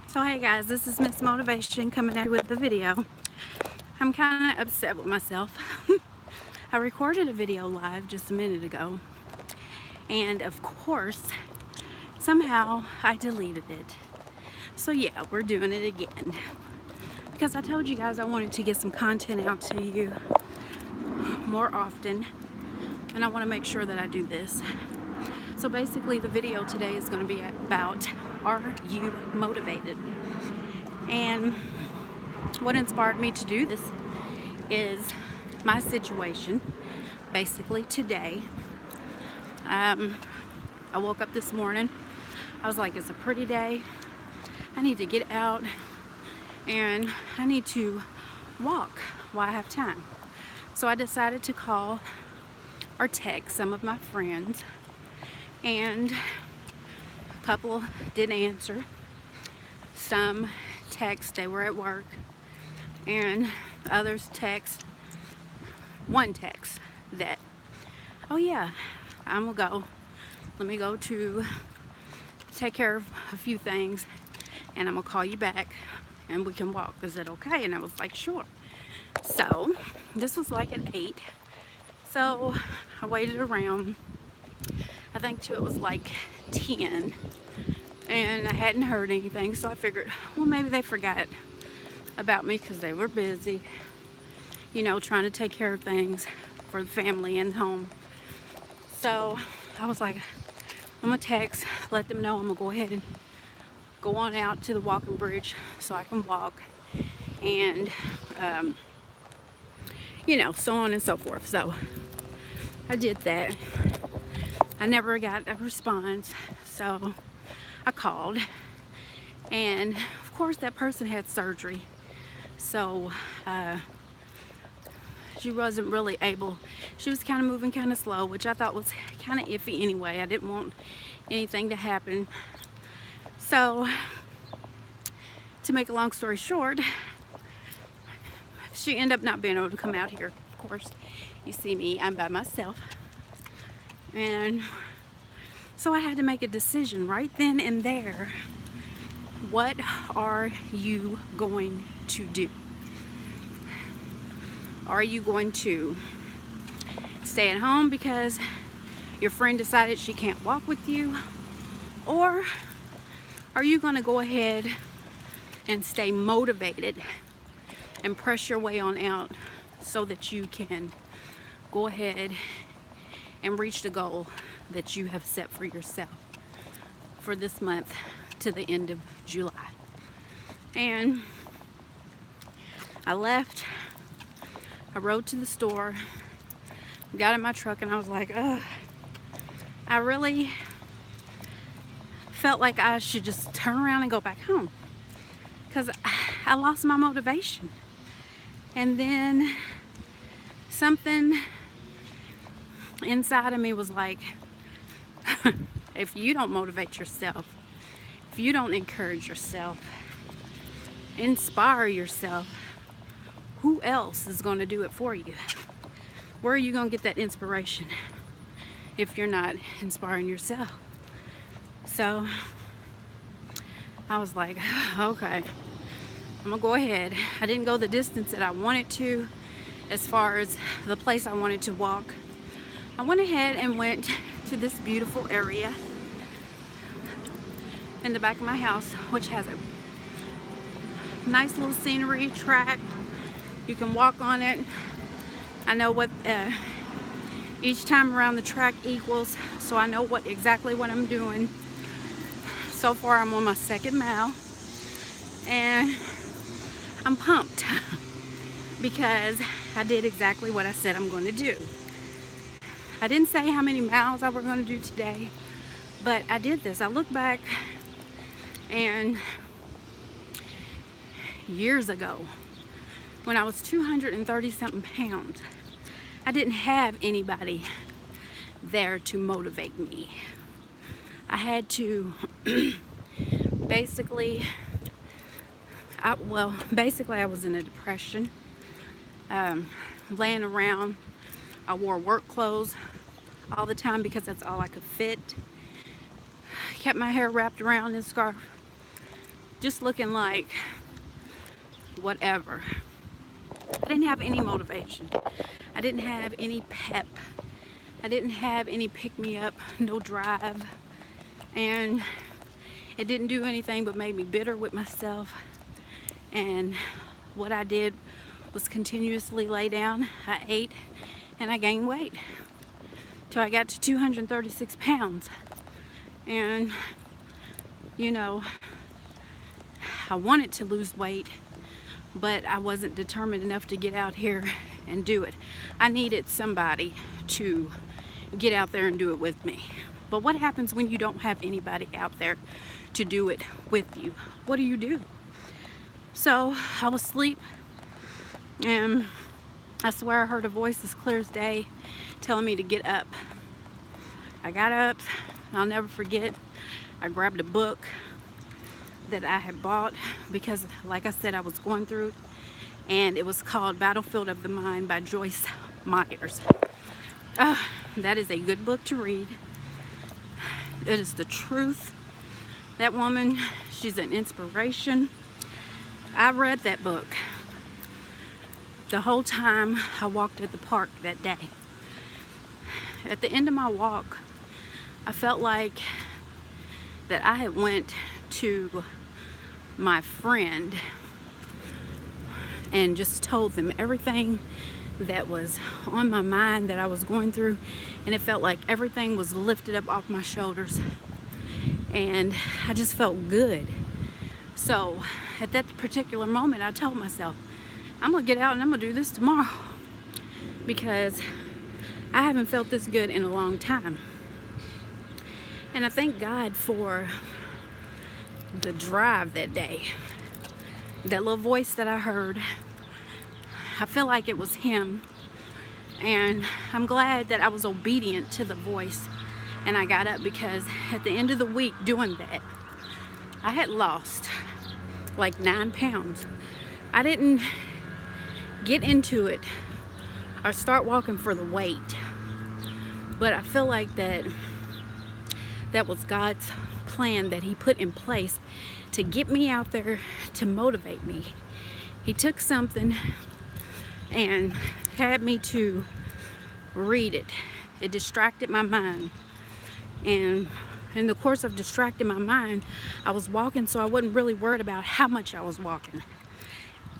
So hey guys, this is Miss Motivation coming at you with the video. I'm kind of upset with myself. I recorded a video live just a minute ago, and of course, somehow I deleted it. So yeah, we're doing it again. Because I told you guys I wanted to get some content out to you more often, and I want to make sure that I do this. So basically the video today is going to be about, are you motivated? And what inspired me to do this is my situation. Basically today, I woke up this morning. I was like, it's a pretty day. I need to get out and I need to walk while I have time. So I decided to call or text some of my friends, and a couple didn't answer. Some text, they were at work, and others text, one text that, oh yeah, I'm gonna go. Let me go to take care of a few things and I'm gonna call you back and we can walk. Is it okay? And I was like, sure. So this was like at 8. So I waited around, I think till it was like 10, and I hadn't heard anything. So I figured, well, maybe they forgot about me because they were busy, you know, trying to take care of things for the family and home. So I was like, I'm gonna text, let them know I'm gonna go ahead and go on out to the walking bridge so I can walk, and you know, so on and so forth. So I did that. I never got a response, so I called, and of course that person had surgery, so she wasn't really able, she was kind of moving kind of slow, which I thought was kind of iffy anyway. I didn't want anything to happen. So to make a long story short, she ended up not being able to come out here. Of course, you see me, I'm by myself. And so I had to make a decision right then and there. What are you going to do? Are you going to stay at home because your friend decided she can't walk with you? Or are you going to go ahead and stay motivated and press your way on out so that you can go ahead and reach the goal that you have set for yourself for this month to the end of July? And I left, I rode to the store, got in my truck, and I was like, ugh, I really felt like I should just turn around and go back home because I lost my motivation. And then something inside of me was like, if you don't motivate yourself, if you don't encourage yourself, inspire yourself, who else is going to do it for you? Where are you going to get that inspiration if you're not inspiring yourself? So I was like, okay, I'm gonna go ahead. I didn't go the distance that I wanted to as far as the place I wanted to walk. I went ahead and went to this beautiful area in the back of my house, which has a nice little scenery track. You can walk on it. I know what each time around the track equals, so I know exactly what I'm doing. So far I'm on my 2nd mile, and I'm pumped because I did exactly what I said I'm going to do. I didn't say how many miles I were going to do today, but I did this. I look back, and years ago, when I was 230 something pounds, I didn't have anybody there to motivate me. I had to basically, I was in a depression, laying around. I wore work clothes all the time because that's all I could fit. Kept my hair wrapped around in a scarf. just looking like whatever. I didn't have any motivation. I didn't have any pep. I didn't have any pick-me-up, no drive. And it didn't do anything but made me bitter with myself. And what I did was continuously lay down. I ate and I gained weight till I got to 236 pounds. And, you know, I wanted to lose weight, but I wasn't determined enough to get out here and do it. I needed somebody to get out there and do it with me. But what happens when you don't have anybody out there to do it with you? What do? So I was asleep, and I swear I heard a voice as clear as day telling me to get up. I got up. I'll never forget. I grabbed a book that I had bought because, like I said, I was going through it, and it was called Battlefield of the Mind by Joyce Myers. That is a good book to read. It is the truth. That woman, she's an inspiration. I read that book the whole time I walked at the park that day. At the end of my walk, I felt like that I had went to my friend and just told them everything that was on my mind that I was going through, and it felt like everything was lifted up off my shoulders, and I just felt good. So at that particular moment, I told myself, I'm gonna get out and I'm gonna do this tomorrow, because I haven't felt this good in a long time. And I thank God for the drive that day. That little voice that I heard, I feel like it was him. And I'm glad that I was obedient to the voice and I got up, because at the end of the week doing that, I had lost like 9 pounds. I didn't get into it or start walking for the weight, but I feel like that was God's plan that he put in place to get me out there, to motivate me. He took something and had me to read it. It distracted my mind, and in the course of distracting my mind, I was walking, so I wasn't really worried about how much I was walking,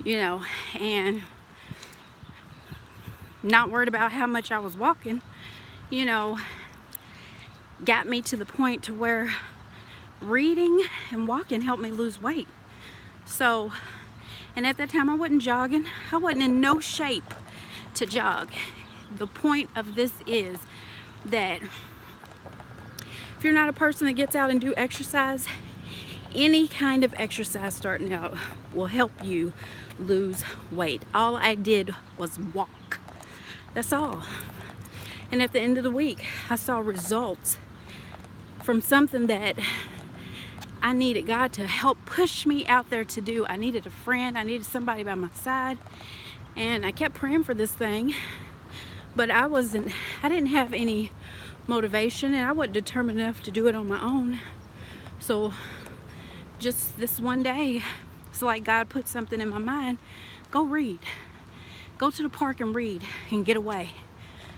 and not worried about how much I was walking, got me to the point to where reading and walking helped me lose weight. So, and at that time I wasn't jogging. I wasn't in no shape to jog. The point of this is that if you're not a person that gets out and do exercise, any kind of exercise starting out will help you lose weight. All I did was walk. That's all. And at the end of the week, I saw results from something that I needed God to help push me out there to do. I needed a friend. I needed somebody by my side. And I kept praying for this thing, but I didn't have any motivation, and I wasn't determined enough to do it on my own. So just this one day, it's like God put something in my mind. Go read. Go to the park and read and get away.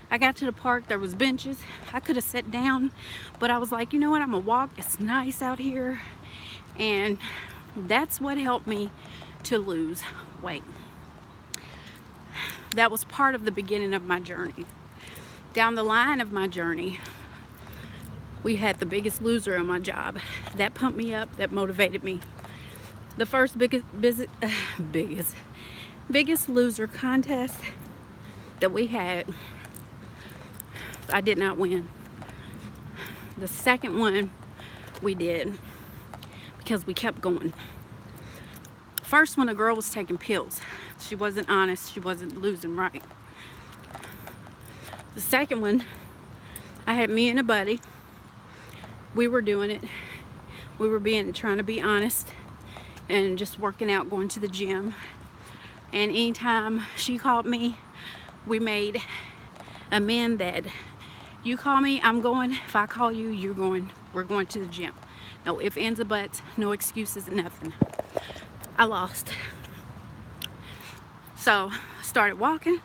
I got to the park, there was benches. I could have sat down, but I was like, you know what, I'm gonna walk. It's nice out here. And that's what helped me to lose weight. That was part of the beginning of my journey. Down the line of my journey, we had the Biggest Loser on my job. That pumped me up, that motivated me. The first Biggest Loser contest that we had, I did not win. The second one we did, because we kept going. First one, a girl was taking pills. She wasn't honest. She wasn't losing right. The second one, I had me and a buddy. We were doing it. We were trying to be honest and just working out, going to the gym. And anytime she called me, we made amend that. You call me, I'm going. If I call you, you're going. We're going to the gym. No ifs, ands, or buts, no excuses, nothing. I lost. So I started walking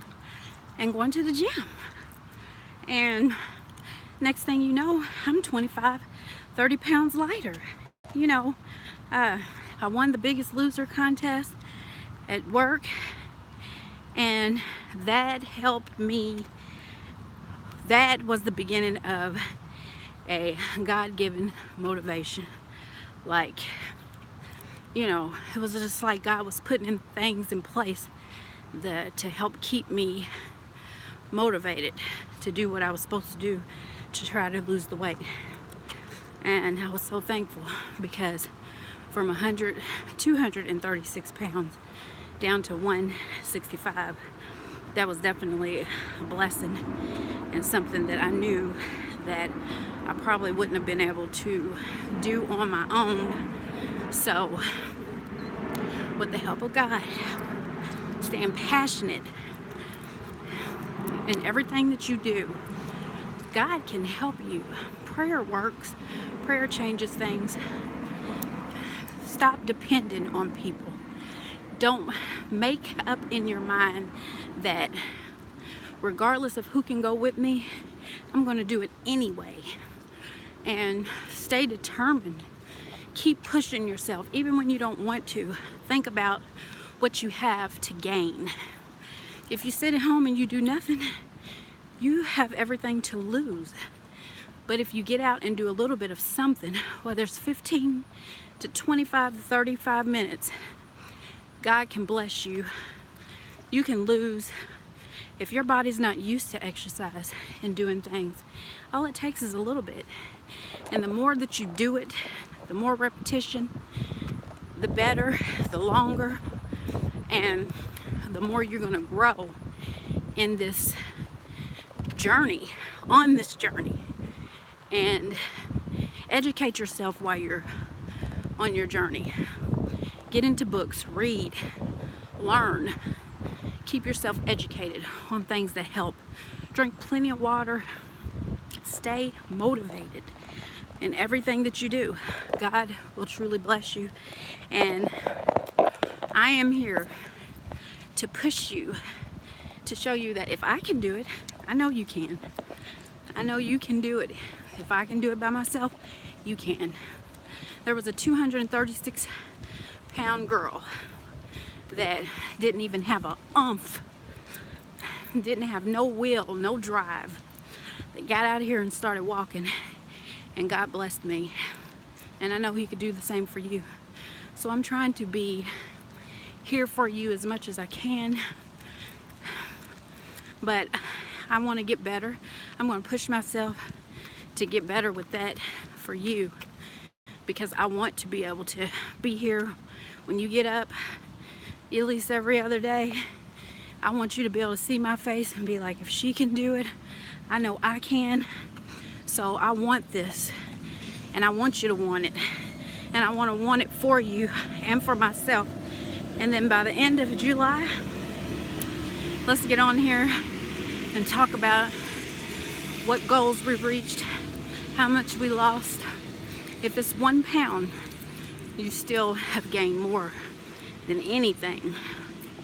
and going to the gym. And next thing you know, I'm 25, 30 pounds lighter. You know, I won the Biggest Loser contest at work, and that helped me. That was the beginning of a God-given motivation. Like, you know, it was just like God was putting in things in place to help keep me motivated to do what I was supposed to do to try to lose the weight. And I was so thankful, because from 236 pounds down to 165, that was definitely a blessing, and something that I knew that I probably wouldn't have been able to do on my own. So with the help of God, staying passionate in everything that you do, God can help you. Prayer works. Prayer changes things. Stop depending on people. Don't make up in your mind that regardless of who can go with me, I'm going to do it anyway. And stay determined. Keep pushing yourself, even when you don't want to. Think about what you have to gain. If you sit at home and you do nothing, you have everything to lose. But if you get out and do a little bit of something, whether it's 15 to 25 to 35 minutes, God can bless you. You can lose. If your body's not used to exercise and doing things, all it takes is a little bit. And the more that you do it, the more repetition, the better, the longer, and the more you're going to grow in this journey, on this journey. And educate yourself while you're on your journey. Get into books, read, learn. Keep yourself educated on things that help. Drink plenty of water. Stay motivated in everything that you do. God will truly bless you. And I am here to push you, to show you that if I can do it, I know you can. I know you can do it. If I can do it by myself, you can. There was a 236 pound girl that didn't even have an oomph, didn't have no will, no drive. They got out of here and started walking, and God blessed me. And I know He could do the same for you. So I'm trying to be here for you as much as I can. But I want to get better. I'm going to push myself to get better with that for you, because I want to be able to be here when you get up at least every other day. I want you to be able to see my face and be like, if she can do it, I know I can. So I want this, and I want you to want it, and I want to want it for you and for myself. And then by the end of July, let's get on here and talk about what goals we've reached, how much we lost. If it's 1 pound, you still have gained more than anything.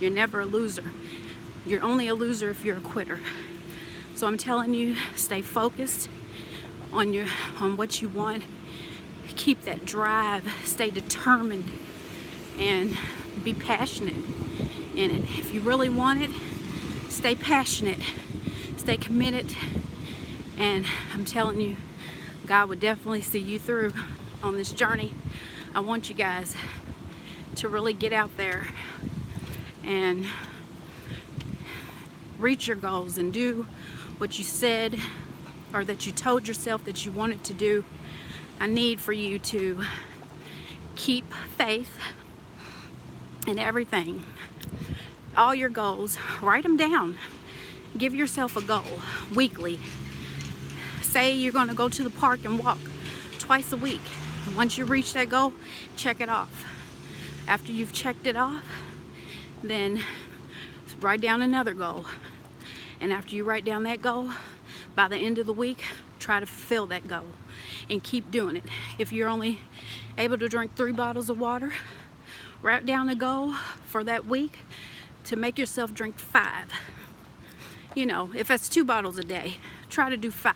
You're never a loser. You're only a loser if you're a quitter. So I'm telling you, stay focused on what you want. Keep that drive. Stay determined and be passionate in it. If you really want it, stay passionate. Stay committed. And I'm telling you, God would definitely see you through on this journey. I want you guys to really get out there and reach your goals and do what you said or that you told yourself that you wanted to do. I need for you to keep faith in everything. All your goals, write them down. Give yourself a goal weekly. Say you're going to go to the park and walk twice a week. Once you reach that goal, check it off. After you've checked it off, then write down another goal. And after you write down that goal, by the end of the week, try to fulfill that goal. and keep doing it. If you're only able to drink 3 bottles of water, write down a goal for that week to make yourself drink 5. You know, if that's 2 bottles a day, try to do 5.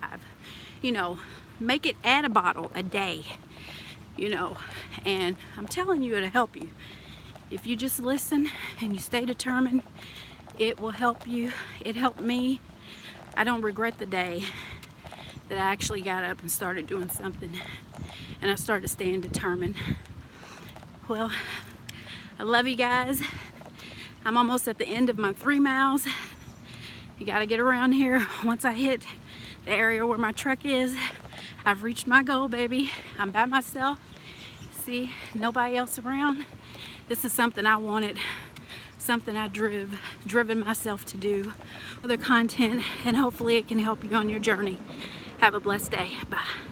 You know, make it add a bottle a day, you know, and I'm telling you, it'll help you. If you just listen and you stay determined, it will help you. It helped me. I don't regret the day that I actually got up and started doing something, and I started staying determined. Well, I love you guys. I'm almost at the end of my 3 miles. You gotta get around here. Once I hit the area where my truck is, I've reached my goal, baby. I'm by myself. See, nobody else around. This is something I wanted, something I driven myself to do, other content, and hopefully it can help you on your journey. Have a blessed day. Bye.